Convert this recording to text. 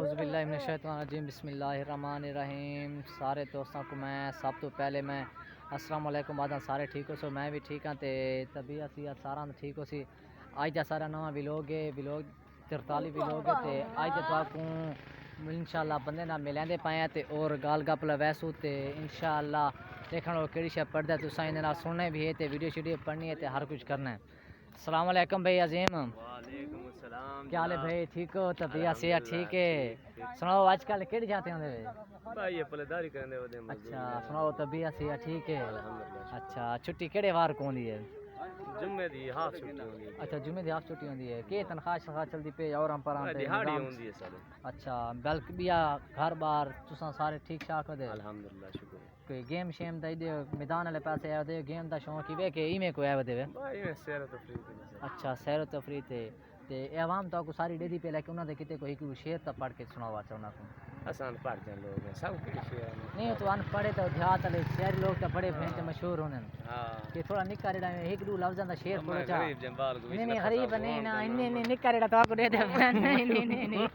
اعوذ باللہ من الشیطان الرجیم بسم اللہ الرحمن الرحیم. سارے دوستوں کو میں سب تو پہلے میں السلام علیکم آدھا سارے ٹھیک ہو سو میں بھی ٹھیک ہاں تے طبیعت سی سارا ٹھیک ہو سی. اج دا سارا نواں ویلوگ 43 ویلوگ تے اج دے تو کو انشاءاللہ بندے نال ملیندے پائے تے اور گال گپ ویسو تے انشاءاللہ دیکھنا کیڑی شے پڑھدا تساں ایندے نال سننے بھی ہے تے ویڈیو شیڈیو پڑھنی ہے تے ہر کچھ کرنا ہے. السلام علیکم بھائی عظیم. وعلیکم السلام. کیا حال ہے بھائی؟ ٹھیک ہو؟ طبیعت صحت ٹھیک ہے؟ سناؤ آج کل کہڑی جاتے ہوندے؟ بھائی یہ پلےداری کرنے ودے. اچھا سناؤ طبیعت صحت ٹھیک ہے؟ الحمدللہ. اچھا چھٹی کہڑے وار کو ہوندی ہے؟ جمعے دی ہاف چھٹی ہوندی ہے. اچھا جمعے دی ہاف چھٹی ہوندی ہے. کہ تنخواہ شنخواہ چلدی پئی اور ہم پران تے دہاڑی ہوندی ہے سارے. اچھا بلک بیا گھر بار تساں سارے ٹھیک ٹھاک ہو دے؟ الحمدللہ شکر. کوئی گیم شیم دا دے میدان والے پاسے آ دے گیم دا شوق ہی کہ ایویں کوئی آ دے؟ بھائی میں سیر و تفریح تے. اچھا سیر و تفریح تے عوام تو کو ساری ڈیدی پہ لیکن انہاں دے کتے کوئی شعر تا پڑھ کے سناوا چا انہاں کو. آسان پڑھ جان لوگ ہیں سب کے شعر نہیں تو ان پڑھے تو دیہات والے شہری لوگ تو بڑے بھینٹ مشہور ہونے. ہاں کہ تھوڑا نکا ریڑا ایک دو لفظاں دا شعر پڑھو چا. غریب جنبال کو نہیں نہیں غریب نہیں نا نہیں نکا ریڑا تو کو دے دے. نہیں نہیں نہیں